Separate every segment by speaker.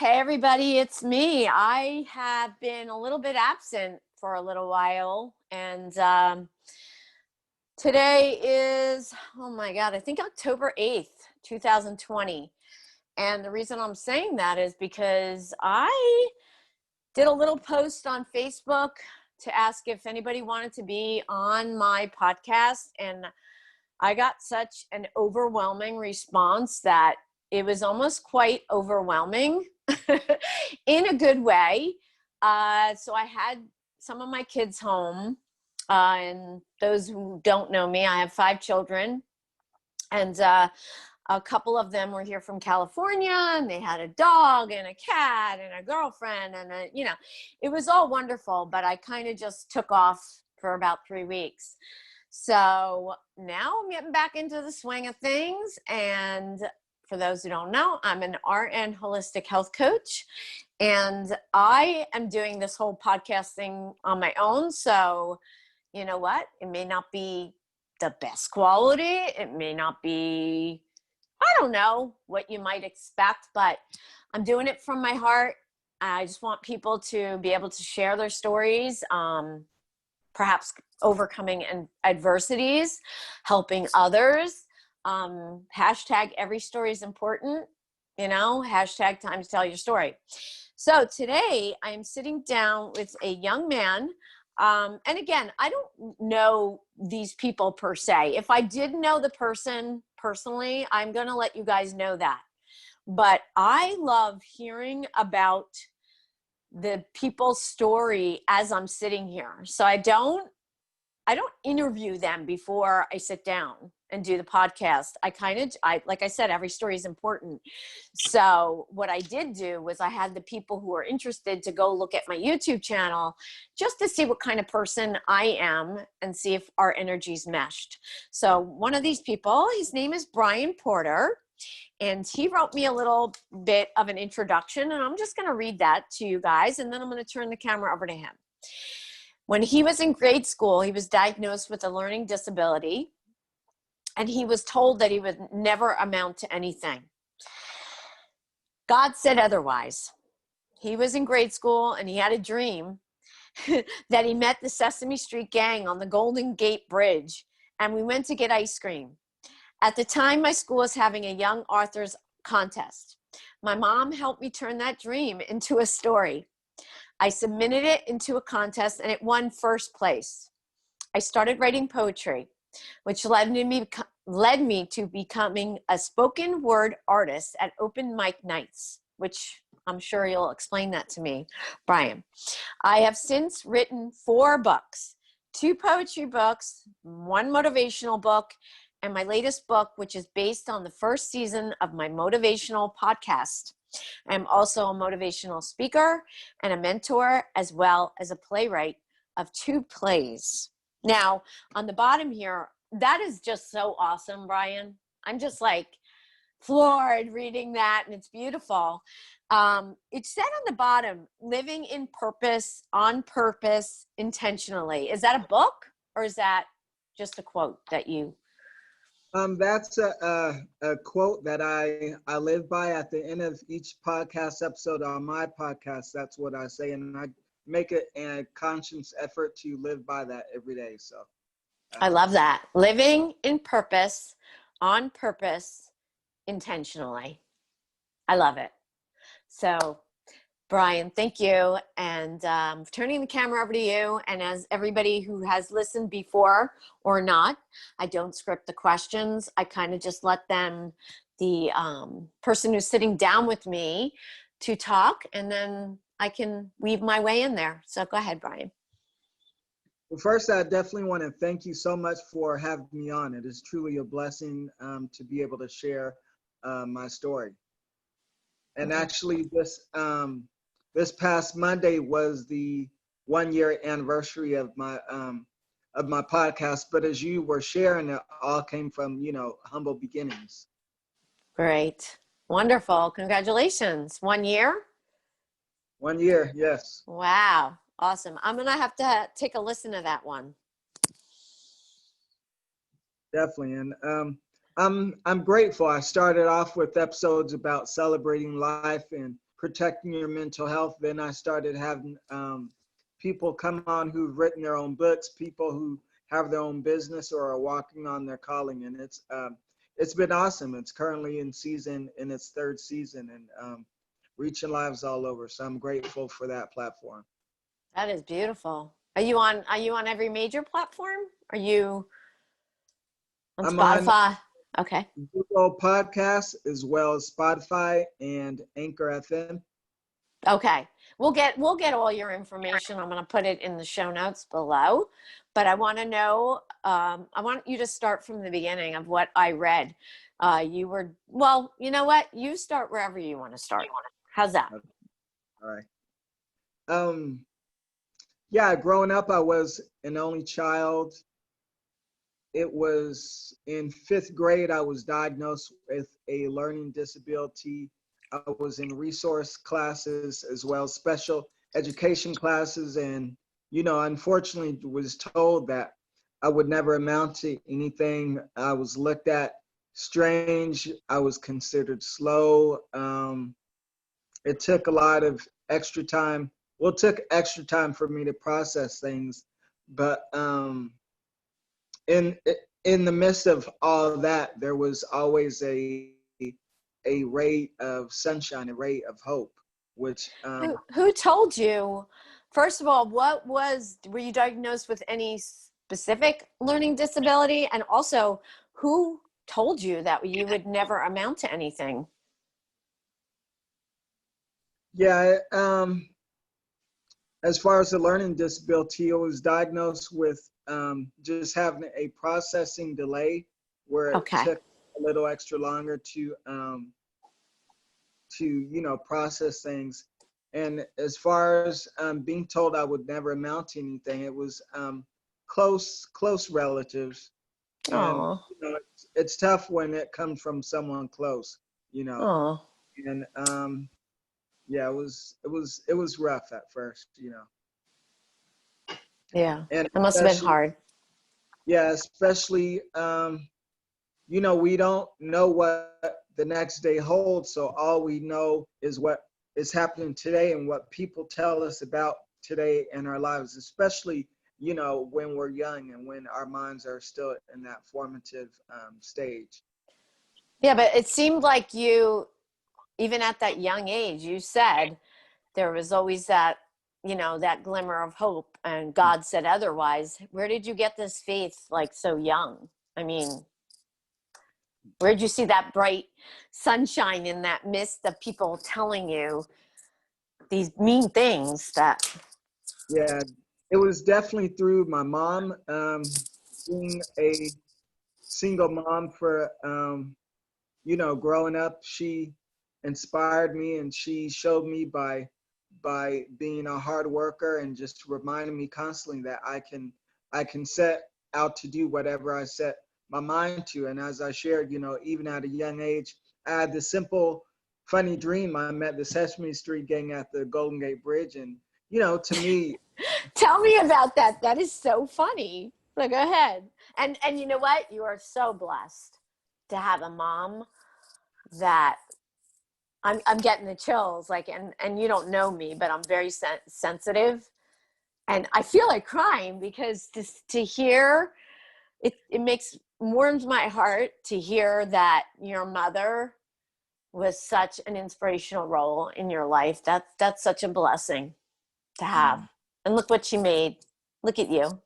Speaker 1: Hey everybody, it's me. I have been a little bit absent for a little while, and today is, oh my God, I think October 8th, 2020. And the reason I'm saying that is because I did a little post on Facebook to ask if anybody wanted to be on my podcast, and I got such an overwhelming response that it was almost quite overwhelming in a good way. So I had some of my kids home, and those who don't know me, I have 5 children, and a couple of them were here from California, and they had a dog and a cat and a girlfriend, and it was all wonderful, but I kind of just took off for about 3 weeks. So now I'm getting back into the swing of things. And for those who don't know, I'm an art and holistic health coach, and I am doing this whole podcast thing on my own. So you know what? It may not be the best quality. It may not be, I don't know what you might expect, but I'm doing it from my heart. I just want people to be able to share their stories, perhaps overcoming adversities, helping others. Hashtag every story is important, hashtag time to tell your story. So today I'm sitting down with a young man. And again, I don't know these people per se. If I did know the person personally, I'm going to let you guys know that. But I love hearing about the people's story as I'm sitting here. So I don't interview them before I sit down and do the podcast. Like I said, every story is important. So what I did do was I had the people who are interested to go look at my YouTube channel just to see what kind of person I am and see if our energies meshed. So one of these people, his name is Brian Porter, and he wrote me a little bit of an introduction, and I'm just going to read that to you guys, and then I'm going to turn the camera over to him. When he was in grade school, he was diagnosed with a learning disability, and he was told that he would never amount to anything. God said otherwise. He was in grade school, and he had a dream that he met the Sesame Street gang on the Golden Gate Bridge, and we went to get ice cream. At the time, my school was having a young authors contest. My mom helped me turn that dream into a story. I submitted it into a contest, and it won first place. I started writing poetry, which led me to becoming a spoken word artist at open mic nights, which I'm sure you'll explain that to me, Brian. I have since written 4 books, 2 poetry books, 1 motivational book, and my latest book, which is based on the first season of my motivational podcast. I'm also a motivational speaker and a mentor, as well as a playwright of 2 plays. Now, on the bottom here, that is just so awesome, Brian. I'm just like floored reading that, and it's beautiful. It said on the bottom, living in purpose, on purpose, intentionally. Is that a book, or is that just a quote that you...
Speaker 2: That's a quote that I live by at the end of each podcast episode on my podcast. That's what I say, and I make it a conscious effort to live by that every day. So
Speaker 1: I love that. Living in purpose, on purpose, intentionally. I love it. So Brian, thank you. And turning the camera over to you. And as everybody who has listened before or not, I don't script the questions. I kind of just let them, the person who's sitting down with me, to talk, and then I can weave my way in there. So go ahead, Brian.
Speaker 2: Well, first, I definitely want to thank you so much for having me on. It is truly a blessing to be able to share my story. And actually, this past Monday was the 1-year anniversary of my podcast. But as you were sharing, it all came from, humble beginnings.
Speaker 1: Great. Wonderful. Congratulations. 1 year?
Speaker 2: 1 year, yes.
Speaker 1: Wow. Awesome. I'm going to have to take a listen to that one.
Speaker 2: Definitely. And I'm grateful. I started off with episodes about celebrating life and protecting your mental health. Then I started having people come on who've written their own books, people who have their own business or are walking on their calling, and it's been awesome. It's currently in its third season, and reaching lives all over. So I'm grateful for that platform.
Speaker 1: That is beautiful. Are you on every major platform? Are you on
Speaker 2: I'm on
Speaker 1: Spotify? Okay.
Speaker 2: Google Podcasts as well as Spotify and Anchor FM.
Speaker 1: Okay. We'll get all your information. I'm going to put it in the show notes below. But I want to know, I want you to start from the beginning of what I read. Well, you know what? You start wherever you want to start. How's that?
Speaker 2: All right. Yeah, growing up, I was an only child. It was in 5th grade, I was diagnosed with a learning disability. I was in resource classes as well as special education classes. And, unfortunately was told that I would never amount to anything. I was looked at strange. I was considered slow. It took a lot of extra time. Well, it took extra time for me to process things. But in the midst of all of that, there was always a ray of sunshine, a ray of hope, which
Speaker 1: Who told you? First of all, were you diagnosed with any specific learning disability? And also, who told you that you would never amount to anything?
Speaker 2: yeah, as far as the learning disability, I was diagnosed with just having a processing delay where it
Speaker 1: Okay.
Speaker 2: took a little extra longer to process things. And as far as being told I would never amount to anything, it was close relatives. And
Speaker 1: Oh.
Speaker 2: it's tough when it comes from someone close,
Speaker 1: Oh.
Speaker 2: and yeah, it was rough at first,
Speaker 1: Yeah.
Speaker 2: and
Speaker 1: It must have been hard.
Speaker 2: yeah, especially we don't know what the next day holds, so all we know is what is happening today and what people tell us about today in our lives, especially when we're young and when our minds are still in that formative stage.
Speaker 1: Yeah, but it seemed like you, even at that young age, you said there was always that glimmer of hope, and God said otherwise. Where did you get this faith like so young? I mean, where did you see that bright sunshine in that mist of people telling you these mean things that?
Speaker 2: Yeah, it was definitely through my mom, being a single mom for growing up. She inspired me, and she showed me by being a hard worker and just reminding me constantly that I can set out to do whatever I set my mind to. And as I shared, even at a young age, I had this simple funny dream. I met the Sesame Street gang at the Golden Gate Bridge, and to me,
Speaker 1: Tell me about that. That is so funny. So go ahead. And you know what? You are so blessed to have a mom that I'm getting the chills. Like, and you don't know me, but I'm very sensitive, and I feel like crying because to hear it warms my heart to hear that your mother was such an inspirational role in your life. That's such a blessing to have. And look what she made. Look at you.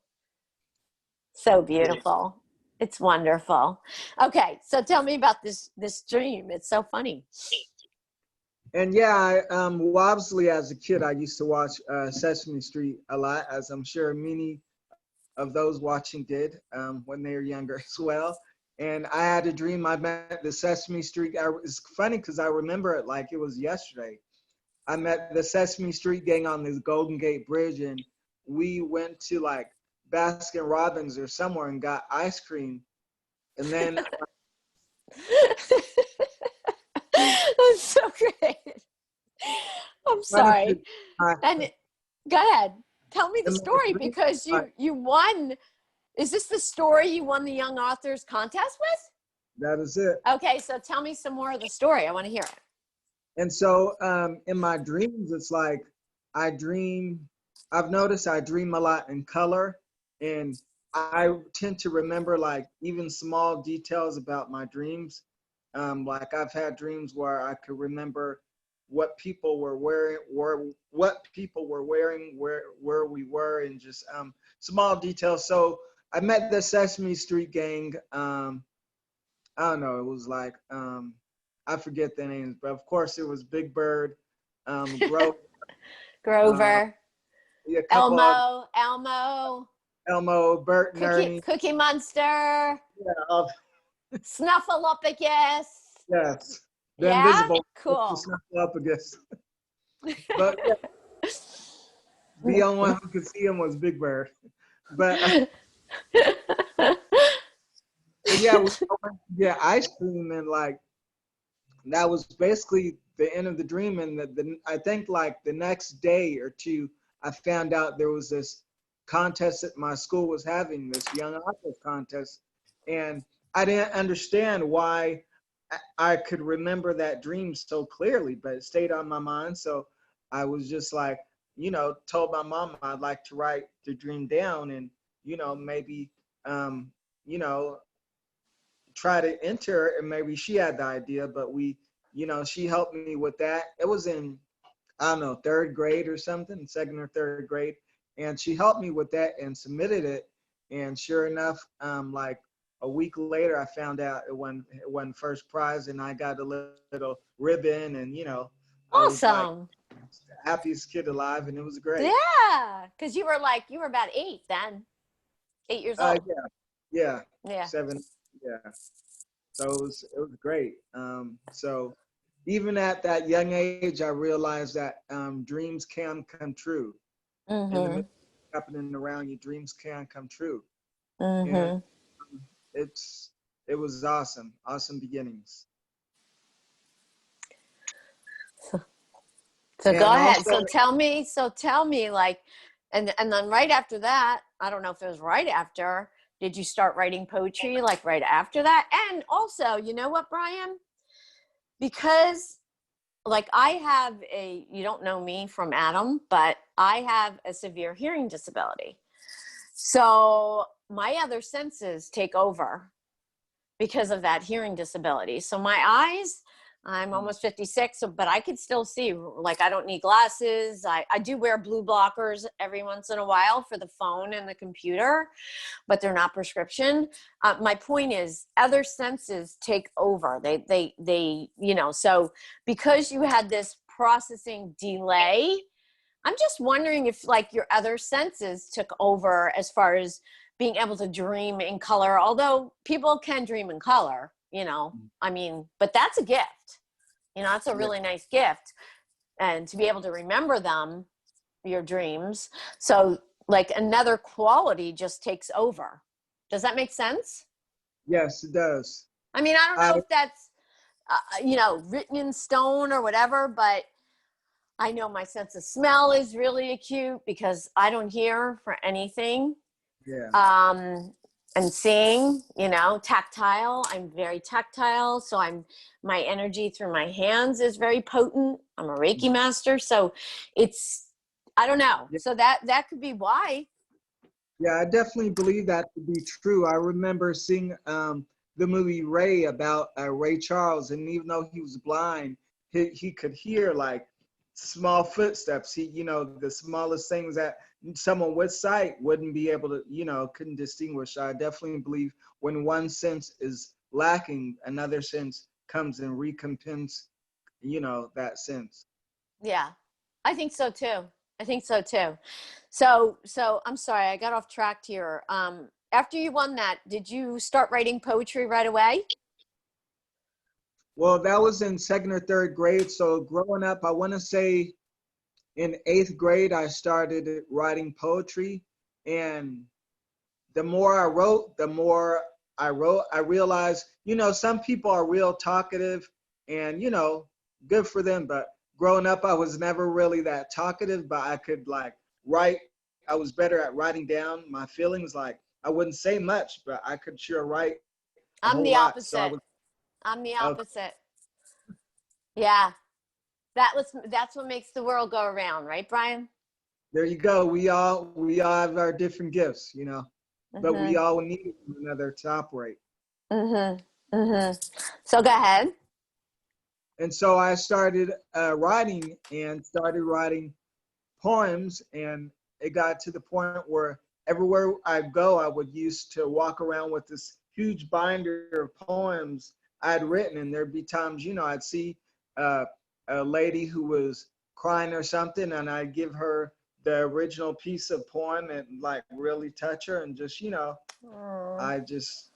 Speaker 1: So beautiful. It's wonderful. Okay, so tell me about this dream. It's so funny.
Speaker 2: and yeah, obviously as a kid, I used to watch Sesame Street a lot, as I'm sure many of those watching did when they were younger as well. And I had a dream. I met the Sesame Street. It's funny because I remember it like it was yesterday. I met the Sesame Street gang on this Golden Gate Bridge, and we went to like Baskin Robbins or somewhere and got ice cream. And then
Speaker 1: That's so great. I'm sorry. And go ahead. Tell me the story, because you won. Is this the story you won the Young Authors Contest with?
Speaker 2: that is it.
Speaker 1: Okay, so tell me some more of the story. I want to hear it.
Speaker 2: And so in my dreams, it's like I've noticed I dream a lot in color, and I tend to remember like even small details about my dreams. Like I've had dreams where I could remember what people were wearing, where we were, and just small details. So I met the Sesame Street gang. I don't know. It was like I forget the names, but of course it was Big Bird, Grover, uh,
Speaker 1: Grover,
Speaker 2: yeah, a couple of
Speaker 1: Elmo,
Speaker 2: Elmo, Bert, and Ernie.
Speaker 1: Cookie Monster,
Speaker 2: Yeah, of,
Speaker 1: Snuffleupagus.
Speaker 2: yes, the
Speaker 1: Yeah,
Speaker 2: invisible, the
Speaker 1: cool.
Speaker 2: Snuffleupagus. But yeah, the only one who could see him was Big Bird. But but yeah, we went to get ice cream, and like that was basically the end of the dream. And I think like the next day or two, I found out there was this contest that my school was having, this young authors contest, and I didn't understand why I could remember that dream so clearly, but it stayed on my mind. So I was just like, told my mom I'd like to write the dream down, and maybe um, you know try to enter, and maybe she had the idea, but she helped me with that. It was in, I don't know, third grade or something, second or third grade. And she helped me with that and submitted it. And sure enough, like a week later, I found out it won first prize, and I got a little ribbon, and I was like
Speaker 1: Awesome.
Speaker 2: happiest kid alive, and it was great.
Speaker 1: Yeah, because you were about 8 then, 8 years old.
Speaker 2: Yeah, yeah,
Speaker 1: Yeah.
Speaker 2: 7, yeah. So it was great. So even at that young age, I realized that dreams can come true. In the midst
Speaker 1: Mhm.
Speaker 2: of happening around you, dreams can come true, and
Speaker 1: Mhm.
Speaker 2: it's it was awesome, awesome beginnings.
Speaker 1: So go
Speaker 2: And
Speaker 1: ahead.
Speaker 2: also,
Speaker 1: So tell me, like, and then right after that, I don't know if it was right after. Did you start writing poetry like right after that? And also, you know what, Brian? Because like you don't know me from Adam, but I have a severe hearing disability. So my other senses take over because of that hearing disability. So my eyes, I'm almost 56, but I can still see. Like I don't need glasses. I do wear blue blockers every once in a while for the phone and the computer, but they're not prescription. My point is other senses take over. So because you had this processing delay, I'm just wondering if like your other senses took over as far as being able to dream in color, although people can dream in color, I mean, but that's a gift. That's a
Speaker 2: yeah,
Speaker 1: really nice gift. And to be able to remember them, your dreams. So like another quality just takes over. Does that make sense?
Speaker 2: yes, it does.
Speaker 1: I mean, I don't
Speaker 2: I
Speaker 1: know if that's, written in stone or whatever, but I know my sense of smell is really acute because I don't hear for anything.
Speaker 2: Yeah,
Speaker 1: And seeing, tactile. I'm very tactile. So my energy through my hands is very potent. I'm a Reiki master. So it's, I don't know.
Speaker 2: yeah,
Speaker 1: So that could be why.
Speaker 2: yeah. I definitely believe that to be true. I remember seeing the movie Ray about Ray Charles, and even though he was blind, he could hear like small footsteps. The smallest things that someone with sight wouldn't be able to, couldn't distinguish. I definitely believe when one sense is lacking, another sense comes and recompense, that sense.
Speaker 1: Yeah, I think so too. I think so too. So I'm sorry, I got off track here. After you won that, did you start writing poetry right away?
Speaker 2: Well, that was in second or third grade. So growing up, I want to say in eighth grade, I started writing poetry. And the more I wrote, I realized, some people are real talkative, and, good for them. But growing up, I was never really that talkative, but I could like write. I was better at writing down my feelings. Like I wouldn't say much, but I could sure write a
Speaker 1: I'm
Speaker 2: whole
Speaker 1: the
Speaker 2: lot. So I
Speaker 1: opposite.
Speaker 2: was,
Speaker 1: I'm the
Speaker 2: uh,
Speaker 1: opposite. Yeah. that's what makes the world go around, right, Brian?
Speaker 2: There you go. We all have our different gifts, you know, but we
Speaker 1: Mm-hmm.
Speaker 2: all need one another to operate.
Speaker 1: Mm-hmm. Mm-hmm. So go ahead.
Speaker 2: And so I started writing and started writing poems, and it got to the point where everywhere I go, I would used to walk around with this huge binder of poems I'd written, and there'd be times, you know, I'd see uh, a lady who was crying or something, and I'd give her the original piece of poem and like really touch her, and just, you know,
Speaker 1: Aw.
Speaker 2: I just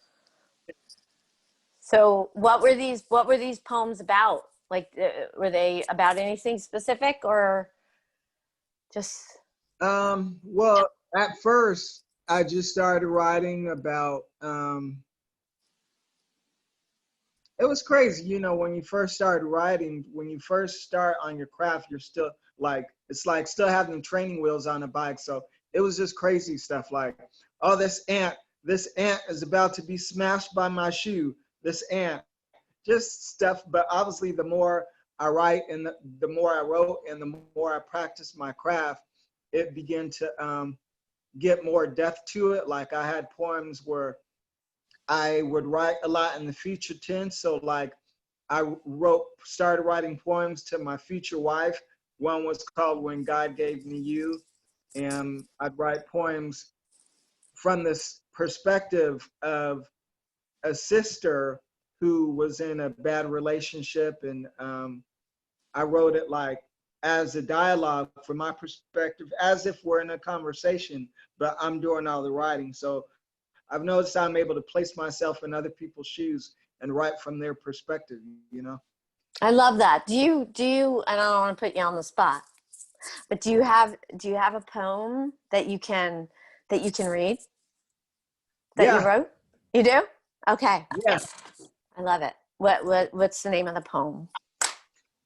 Speaker 1: So what were these poems about? Like, were they about anything specific or just?
Speaker 2: well, at first I just started writing about it was crazy, you know, when you first started writing, when you first start on your craft, you're still like, it's like still having the training wheels on a bike. So it was just crazy stuff like, oh, this ant is about to be smashed by my shoe. This ant, just stuff. But obviously, the more I write and the more I wrote and the more I practiced my craft, it began to get more depth to it. Like I had poems where I would write a lot in the future tense. So like started writing poems to my future wife. One was called When God Gave Me You. And I'd write poems from this perspective of a sister who was in a bad relationship. And I wrote it like as a dialogue from my perspective, as if we're in a conversation, but I'm doing all the writing. So I've noticed I'm able to place myself in other people's shoes and write from their perspective, you know?
Speaker 1: I love that. Do you, and I don't want to put you on the spot, but do you have a poem that you can read that you
Speaker 2: Yeah,
Speaker 1: wrote? You do? Okay.
Speaker 2: yeah.
Speaker 1: I love it. What's the name of the poem?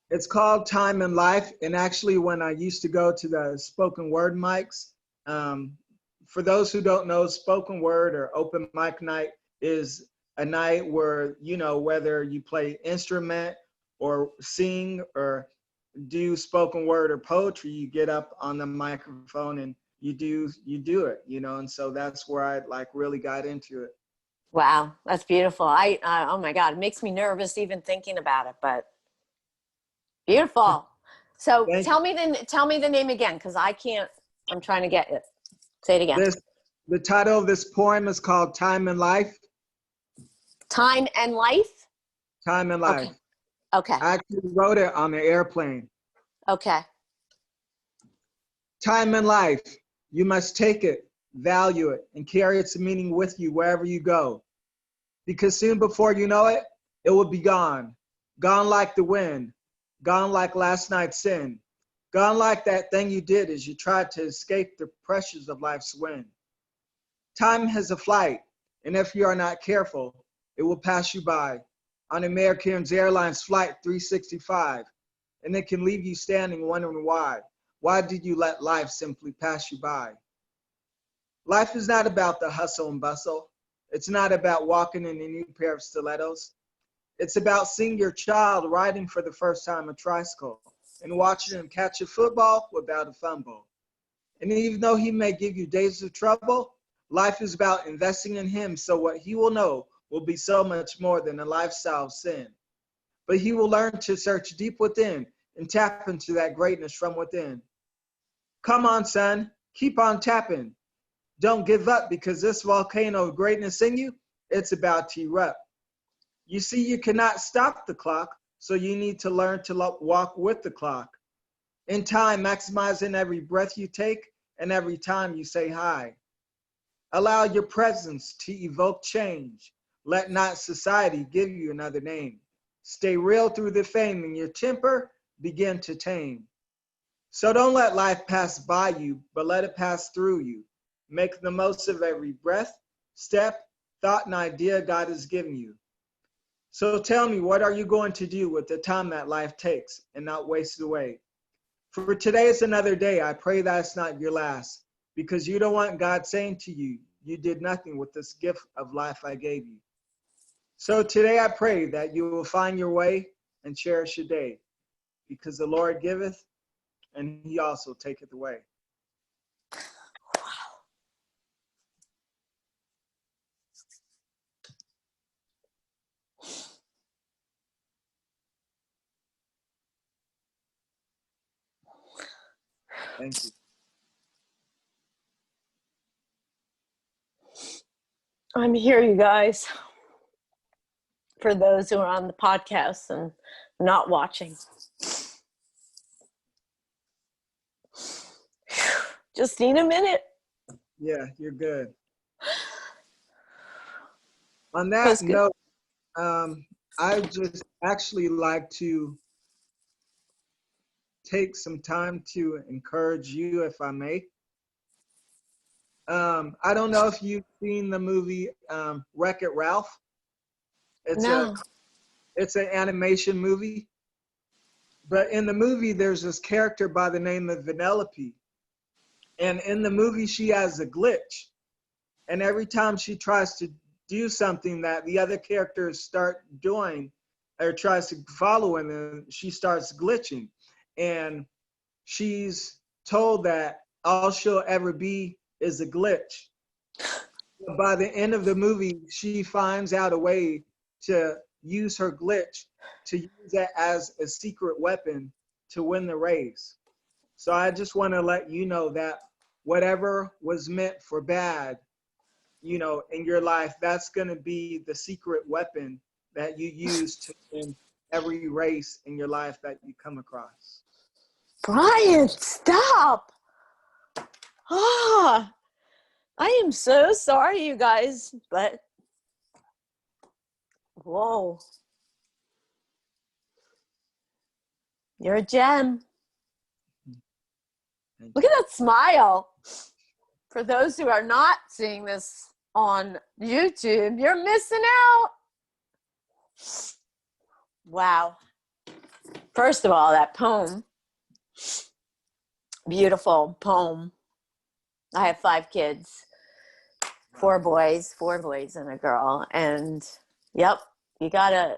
Speaker 2: It's called Time and Life. And actually, when I used to go to the spoken word mics, um, for those who don't know, spoken word or open mic night is a night where, you know, whether you play instrument or sing or do spoken word or poetry, you get up on the microphone and you do it, you know. And so that's where I like really got into it.
Speaker 1: Wow, that's beautiful. Oh my God, it makes me nervous even thinking about it, but beautiful. So
Speaker 2: Thank you.
Speaker 1: tell me the name again because I can't. I'm trying to get it. Say it again.
Speaker 2: This the title of this poem is called Time and Life.
Speaker 1: Time and life.
Speaker 2: Time and
Speaker 1: Okay.
Speaker 2: Life.
Speaker 1: Okay.
Speaker 2: I actually wrote it on the airplane.
Speaker 1: Okay.
Speaker 2: Time and life. You must take it, value it, and carry its meaning with you wherever you go. Because soon before you know it, it will be gone. Gone like the wind. Gone like last night's sin. Gone like that thing you did as you tried to escape the pressures of life's wind. Time has a flight, and if you are not careful, it will pass you by on American Airlines Flight 365, and it can leave you standing wondering why. Why did you let life simply pass you by? Life is not about the hustle and bustle. It's not about walking in a new pair of stilettos. It's about seeing your child riding for the first time a tricycle and watching him catch a football without a fumble. And even though he may give you days of trouble, life is about investing in him so what he will know will be so much more than a lifestyle of sin. But he will learn to search deep within and tap into that greatness from within. Come on, son, keep on tapping. Don't give up because this volcano of greatness in you, it's about to erupt. You see, you cannot stop the clock, so you need to learn to walk with the clock. In time, maximizing every breath you take and every time you say hi. Allow your presence to evoke change. Let not society give you another name. Stay real through the fame and your temper begin to tame. So don't let life pass by you, but let it pass through you. Make the most of every breath, step, thought, and idea God has given you. So tell me, what are you going to do with the time that life takes and not waste it away? For today is another day. I pray that's not your last, because you don't want God saying to you, you did nothing with this gift of life I gave you. So today I pray that you will find your way and cherish your day. because the Lord giveth and he also taketh away. Thank you.
Speaker 1: I'm here, you guys. For those who are on the podcast and not watching. Just need a minute.
Speaker 2: Yeah, you're good. On that note, I just actually like to take some time to encourage you, if I may. I don't know if you've seen the movie Wreck-It Ralph. It's an animation movie. But in the movie, there's this character by the name of Vanellope. And in the movie, she has a glitch. And every time she tries to do something that the other characters start doing or tries to follow in, then she starts glitching. And she's told that all she'll ever be is a glitch. But by the end of the movie, she finds out a way to use her glitch to use that as a secret weapon to win the race. So I just want to let you know that whatever was meant for bad, you know, in your life, that's going to be the secret weapon that you use to win every race in your life that you come across.
Speaker 1: Brian, stop. I am so sorry, you guys, but whoa. You're a gem. Look at that smile. For those who are not seeing this on YouTube, you're missing out. Wow. First of all, that poem, beautiful poem. I have 5 kids, 4 boys and a girl. And yep, you gotta,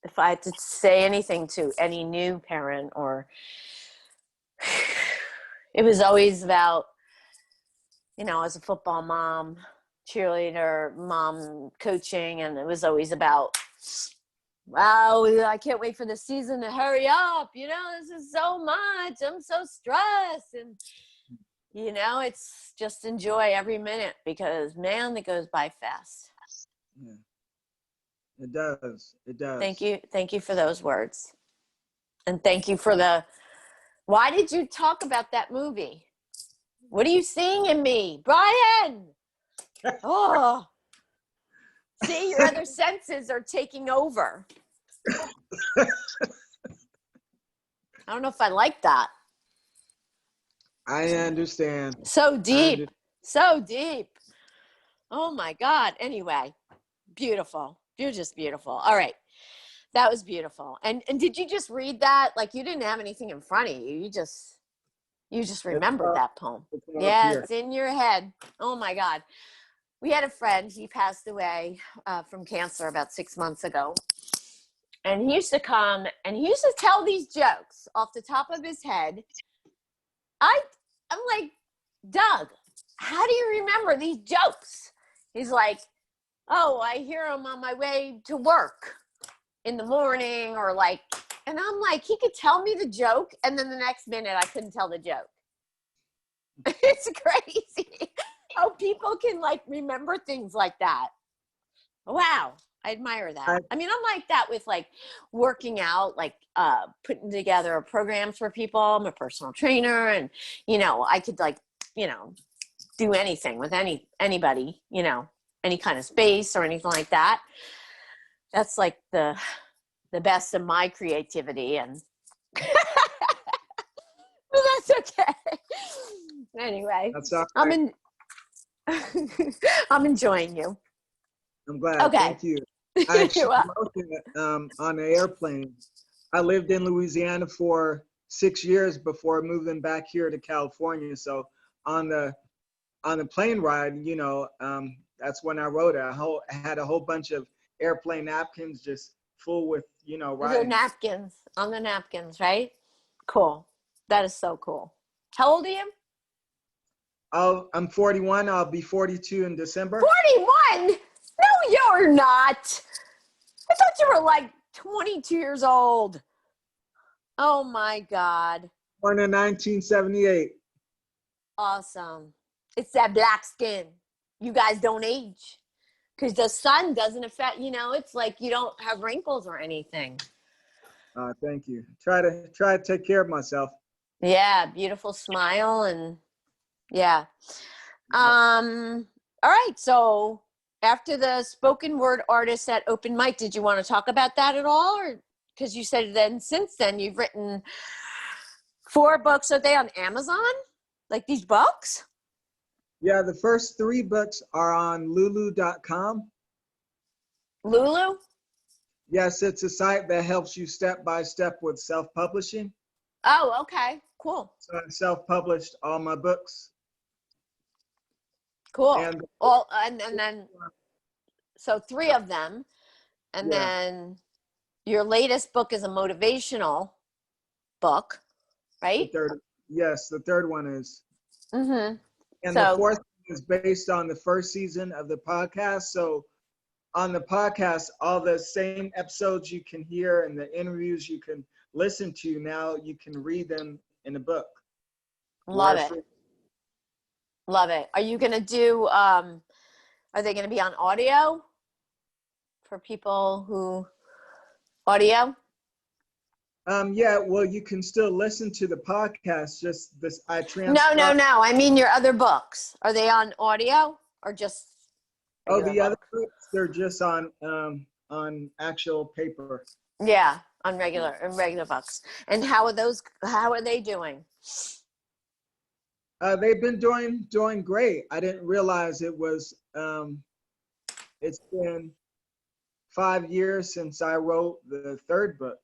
Speaker 1: if I had to say anything to any new parent, or it was always about, you know, as a football mom, cheerleader mom, coaching, and it was always about, wow, I can't wait for the season to hurry up. You know, this is so much. I'm so stressed. And, you know, it's just enjoy every minute because, man, it goes by fast.
Speaker 2: Yeah. It does. It does.
Speaker 1: Thank you. Thank you for those words. And thank you for why did you talk about that movie? What are you seeing in me? Brian! Oh. See, your other senses are taking over. I don't know if I like that.
Speaker 2: I understand.
Speaker 1: So deep. So deep. Oh my God. Anyway, beautiful. You're just beautiful. All right. That was beautiful. And did you just read that? Like, you didn't have anything in front of you. You just remembered that poem. Yeah, it's in your head. Oh my God. We had a friend, he passed away from cancer about 6 months ago. And he used to come and he used to tell these jokes off the top of his head. I'm like, Doug, how do you remember these jokes? He's like, oh, I hear them on my way to work in the morning, or like, and I'm like, he could tell me the joke and then the next minute I couldn't tell the joke. It's crazy how people can like remember things like that. Wow. I admire that. I mean, I'm like that with like working out, like putting together programs for people. I'm a personal trainer, and, you know, I could like, you know, do anything with anybody, you know, any kind of space or anything like that. That's like the best of my creativity, and well, that's okay. Anyway,
Speaker 2: that's all right.
Speaker 1: I'm enjoying you.
Speaker 2: I'm glad.
Speaker 1: Okay.
Speaker 2: Thank you. I actually on the airplane. I lived in Louisiana for 6 years before moving back here to California. So on the plane ride, you know, that's when I wrote it. I had a whole bunch of airplane napkins just full with,
Speaker 1: The
Speaker 2: writing.
Speaker 1: napkins, on the napkins, right? Cool. That is so cool. How old are you?
Speaker 2: I'm 41. I'll be 42 in December.
Speaker 1: 41? No, you're not. I thought you were like 22 years old. Oh my God.
Speaker 2: Born in 1978.
Speaker 1: Awesome. It's that black skin. You guys don't age because the sun doesn't affect, it's like you don't have wrinkles or anything.
Speaker 2: Thank you. Try to take care of myself.
Speaker 1: Yeah, beautiful smile and yeah. All right. So after the spoken word artist at open mic, did you want to talk about that at all? Or because you said then since then you've written 4 books. Are they on Amazon? Like these books?
Speaker 2: Yeah, the first 3 books are on lulu.com.
Speaker 1: Lulu?
Speaker 2: Yes, it's a site that helps you step by step with self-publishing.
Speaker 1: Oh, okay. Cool.
Speaker 2: So I self-published all my books.
Speaker 1: Cool.
Speaker 2: And
Speaker 1: And then so 3 of them. And
Speaker 2: yeah,
Speaker 1: then your latest book is a motivational book, right?
Speaker 2: the third one is.
Speaker 1: Mm-hmm.
Speaker 2: And the
Speaker 1: So
Speaker 2: 4th is based on the first season of the podcast. So on the podcast, all the same episodes you can hear and the interviews you can listen to, now you can read them in a book.
Speaker 1: love it. Love it. Are you going to do, are they going to be on audio for people who, audio?
Speaker 2: Yeah, well, you can still listen to the podcast. Just this, I transcribe.
Speaker 1: No. I mean your other books. Are they on audio or just
Speaker 2: Oh,
Speaker 1: regular
Speaker 2: the other
Speaker 1: books?
Speaker 2: books, they're just on actual paper.
Speaker 1: Yeah, on regular books. And how are they doing?
Speaker 2: They've been doing great. I didn't realize it was. It's been 5 years since I wrote the 3rd book,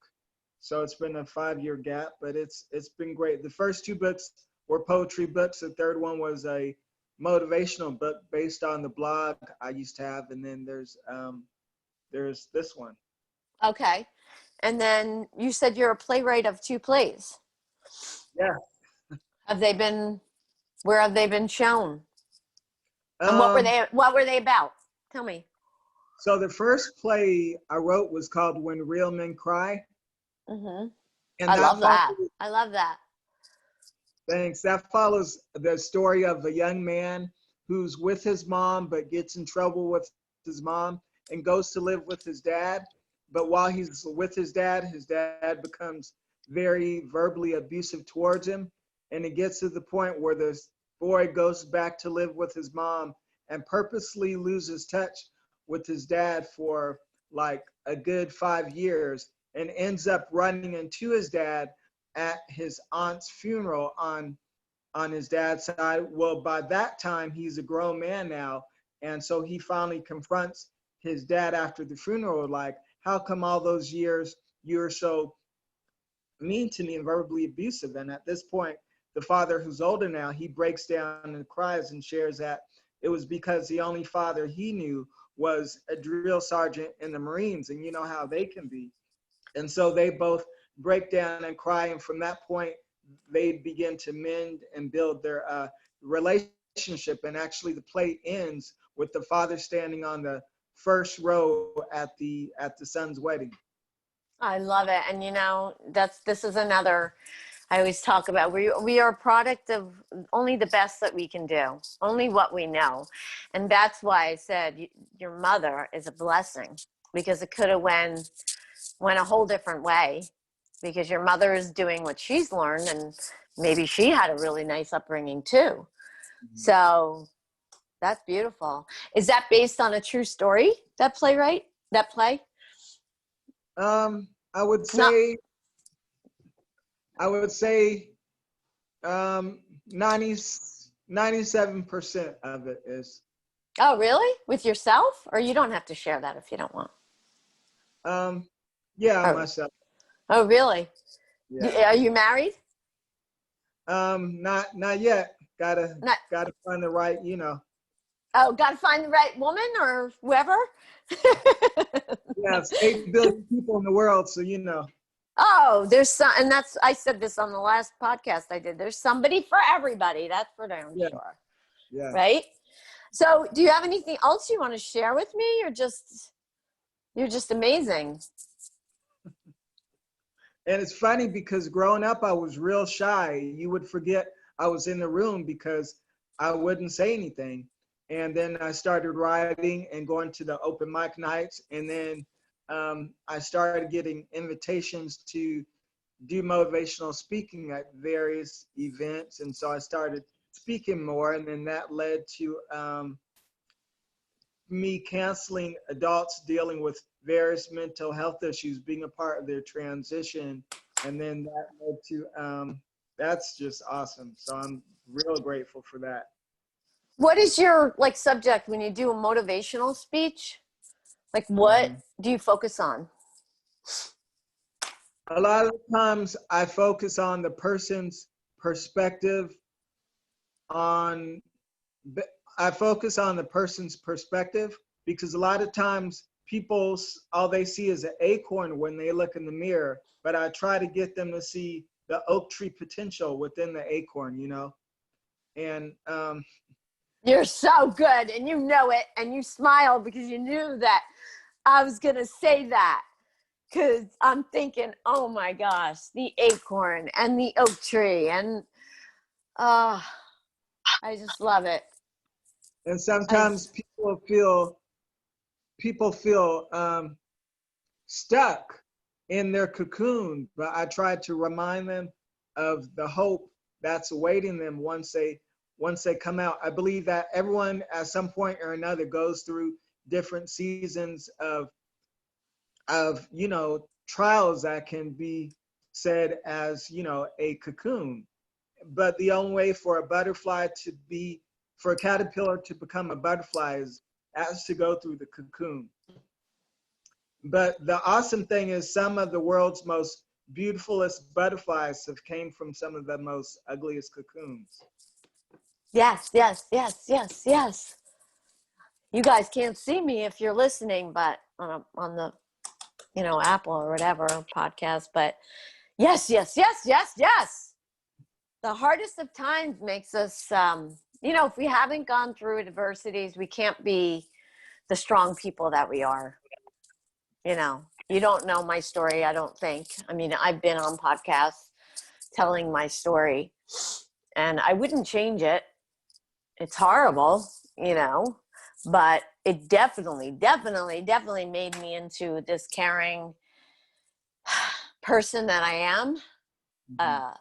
Speaker 2: so it's been a 5-year gap. But it's been great. The first 2 books were poetry books. The 3rd one was a motivational book based on the blog I used to have, and then there's this one.
Speaker 1: Okay. And then you said you're a playwright of 2 plays.
Speaker 2: Yeah.
Speaker 1: Where have they been shown? And what were they about? Tell me.
Speaker 2: So the first play I wrote was called When Real Men Cry.
Speaker 1: Mm-hmm.
Speaker 2: And
Speaker 1: I love that.
Speaker 2: Thanks. That follows the story of a young man who's with his mom but gets in trouble with his mom and goes to live with his dad. But while he's with his dad becomes very verbally abusive towards him. And it gets to the point where this boy goes back to live with his mom and purposely loses touch with his dad for like a good 5 years and ends up running into his dad at his aunt's funeral on his dad's side. Well, by that time, he's a grown man now. And so he finally confronts his dad after the funeral, like, how come all those years you're so mean to me and verbally abusive? And at this point, the father, who's older now, he breaks down and cries and shares that it was because the only father he knew was a drill sergeant in the Marines, and you know how they can be. And so they both break down and cry, and from that point, they begin to mend and build their relationship. And actually, the play ends with the father standing on the first row at the son's wedding.
Speaker 1: I love it. And this is another I always talk about. We are a product of only the best that we can do, only what we know. And that's why I said your mother is a blessing, because it could have went a whole different way, because your mother is doing what she's learned, and maybe she had a really nice upbringing too. Mm-hmm. So that's beautiful. Is that based on a true story, that play?
Speaker 2: I would say 97% of it is.
Speaker 1: Oh, really? With yourself? Or you don't have to share that if you don't want.
Speaker 2: Yeah, myself.
Speaker 1: Oh, really?
Speaker 2: Yeah.
Speaker 1: Are you married?
Speaker 2: Not yet. Gotta find the right,
Speaker 1: Oh, gotta find the right woman or whoever.
Speaker 2: Yes, 8 billion people in the world, so you know.
Speaker 1: Oh, there's some, and that's, I said this on the last podcast I did. There's somebody for everybody. That's for damn
Speaker 2: Yeah,
Speaker 1: sure.
Speaker 2: yeah.
Speaker 1: Right? So do you have anything else you want to share with me? You're just amazing.
Speaker 2: And it's funny because growing up, I was real shy. You would forget I was in the room because I wouldn't say anything. And then I started writing and going to the open mic nights. And then I started getting invitations to do motivational speaking at various events. And so I started speaking more. And then that led to me counseling adults dealing with various mental health issues, being a part of their transition. And then that led to, that's just awesome. So I'm real grateful for that.
Speaker 1: What is your like subject when you do a motivational speech? Like what
Speaker 2: Mhm.
Speaker 1: do you focus on?
Speaker 2: A lot of the times I focus on the person's perspective on, I focus on the person's perspective because a lot of times people, all they see is an acorn when they look in the mirror, but I try to get them to see the oak tree potential within the acorn, you know? And
Speaker 1: You're so good and you know it and you smile because you knew that I was going to say that. Because I'm thinking, oh my gosh, the acorn and the oak tree. And I just love it.
Speaker 2: and
Speaker 1: I,
Speaker 2: sometimes people feel stuck in their cocoon, but I try to remind them of the hope that's awaiting them once they come out. I believe that everyone at some point or another goes through different seasons of you know, trials that can be said as, you know, a cocoon. But the only way for a butterfly to be, for a caterpillar to become a butterfly is has to go through the cocoon. But the awesome thing is some of the world's most beautifulest butterflies have came from some of the most ugliest cocoons.
Speaker 1: yes, yes, yes, yes, yes. You guys can't see me if you're listening, but on the, Apple or whatever podcast. But yes, yes, yes, yes, yes. The hardest of times makes us, if we haven't gone through adversities, we can't be the strong people that we are. You don't know my story, I don't think. I mean, I've been on podcasts telling my story and I wouldn't change it. It's horrible, but it definitely, definitely, definitely made me into this caring person that I am,
Speaker 2: Mhm.
Speaker 1: uh,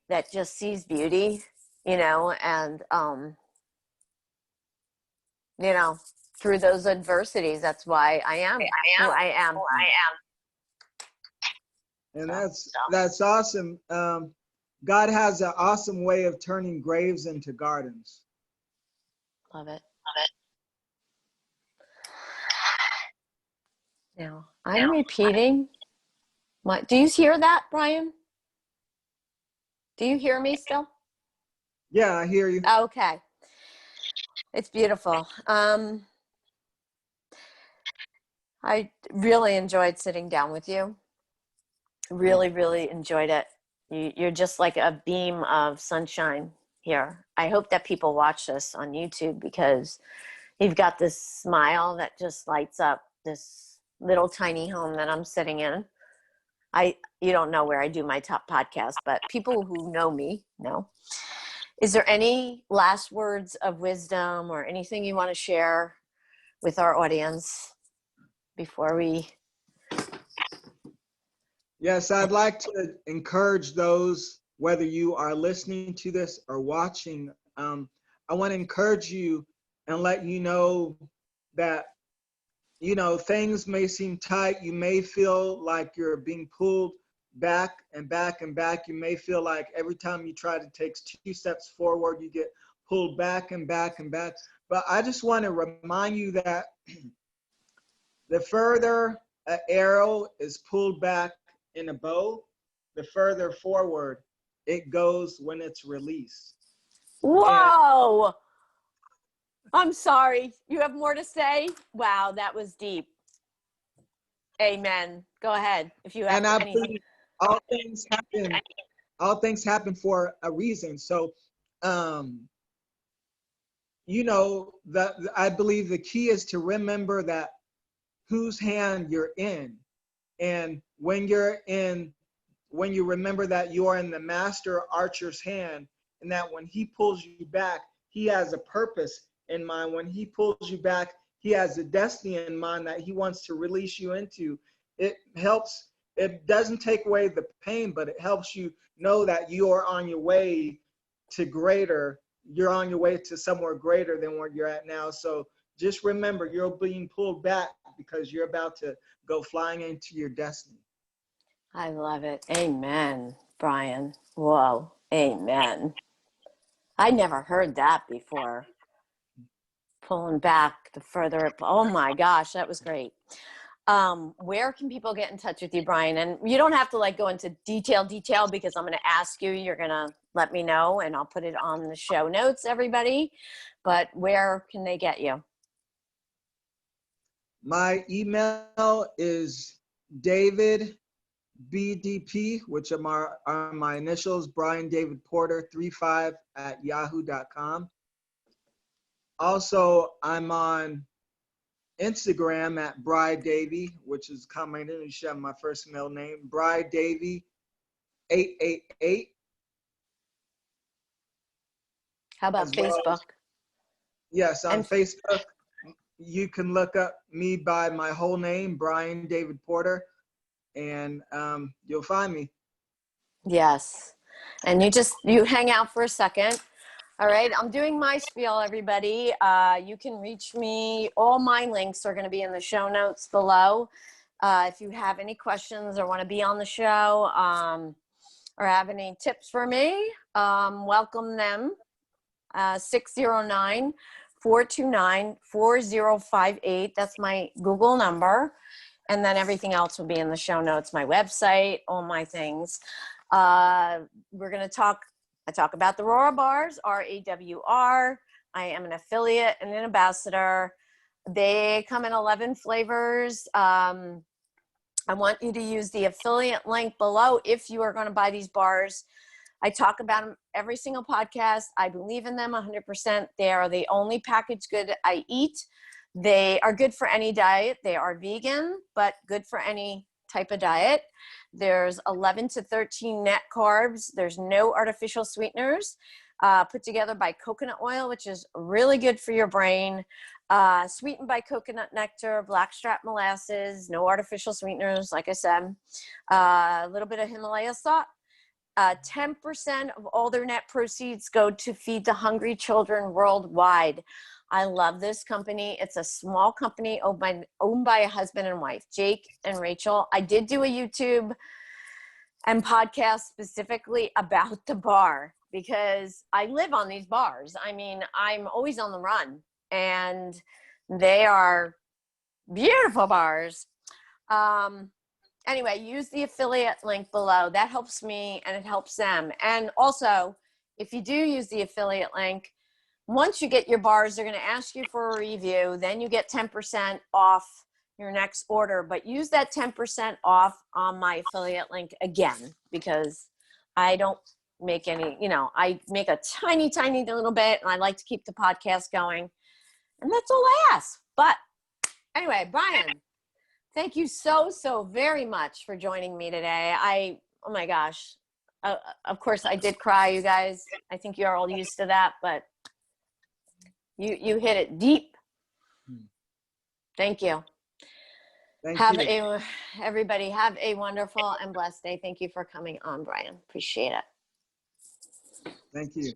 Speaker 1: that just sees beauty, and, you know, through those adversities, that's why I am who I am.
Speaker 2: And
Speaker 1: So,
Speaker 2: that's awesome. God has an awesome way of turning graves into gardens.
Speaker 1: love it. Now, I'm repeating do you hear that, Brian? Do you hear me still?
Speaker 2: Yeah, I hear you.
Speaker 1: Okay. It's beautiful. I really enjoyed sitting down with you. Really, really enjoyed it. You're just like a beam of sunshine here. I hope that people watch this on YouTube because you've got this smile that just lights up this little tiny home that I'm sitting in. You don't know where I do my top podcast, but people who know me know. Is there any last words of wisdom or anything you want to share with our audience before we?
Speaker 2: Yes, I'd like to encourage those, whether you are listening to this or watching, I want to encourage you and let you know that, you know, things may seem tight. You may feel like you're being pulled back and back and back. You may feel like every time you try to take 2 steps forward, you get pulled back and back and back. But I just want to remind you that the further an arrow is pulled back in a bow, the further forward it goes when it's released. And
Speaker 1: Whoa! I'm sorry. You have more to say? Wow, that was deep. Amen. Go ahead if you have
Speaker 2: And I
Speaker 1: anything.
Speaker 2: believe all things happen. All things happen for a reason. So, you know, I believe the key is to remember that whose hand you're in, and when you remember that you are in the master archer's hand, and that when he pulls you back, he has a purpose in mind. When he pulls you back, he has a destiny in mind that he wants to release you into. It helps. It doesn't take away the pain, but it helps you know that you are on your way to greater. You're on your way to somewhere greater than where you're at now. So just remember, you're being pulled back because you're about to go flying into your destiny.
Speaker 1: I love it. Amen, Brian. Whoa. Amen. I never heard that before. Pulling back the further. Oh my gosh, that was great. Where can people get in touch with you, Brian? And you don't have to like go into detail because I'm going to ask you, you're going to let me know and I'll put it on the show notes, everybody. But where can they get you?
Speaker 2: My email is David BDP, which are my initials, Brian David Porter 35 at yahoo.com. Also, I'm on Instagram at Bri Davy, which is combination of my first middle name, Bri Davy 888.
Speaker 1: How about Facebook?
Speaker 2: Yes, on
Speaker 1: And
Speaker 2: Facebook, you can look up me by my whole name, Brian David Porter, and you'll find me.
Speaker 1: yes. And you hang out for a second. All right, I'm doing my spiel, everybody. You can reach me. All my links are going to be in the show notes below. If you have any questions or want to be on the show or have any tips for me, welcome them. 609-429-4058. That's my Google number. And then everything else will be in the show notes, my website, all my things. We're going to talk about the Rawr bars, RAWR. I am an affiliate and an ambassador. They come in 11 flavors. I want you to use the affiliate link below if you are going to buy these bars. I talk about them every single podcast. I believe in them 100%. They are the only packaged good I eat. They are good for any diet. They are vegan, but good for any type of diet. There's 11 to 13 net carbs. There's no artificial sweeteners. Put together by coconut oil, which is really good for your brain. Sweetened by coconut nectar, blackstrap molasses, no artificial sweeteners, like I said. A little bit of Himalaya salt. 10% of all their net proceeds go to feed the hungry children worldwide. I love this company. It's a small company owned by a husband and wife, Jake and Rachel. I did do a YouTube and podcast specifically about the bar because I live on these bars. I mean, I'm always on the run and they are beautiful bars. Anyway, use the affiliate link below. That helps me and it helps them. And also, if you do use the affiliate link, once you get your bars, they're going to ask you for a review. Then you get 10% off your next order. But use that 10% off on my affiliate link again, because I don't make any, I make a tiny, tiny little bit, and I like to keep the podcast going. And that's all I ask. But anyway, Brian, thank you so, so very much for joining me today. Oh my gosh. Of course, I did cry, you guys. I think you're all used to that, but you hit it deep. Thank you. Everybody have a wonderful and blessed day. Thank you for coming on, Brian. Appreciate it.
Speaker 2: Thank you.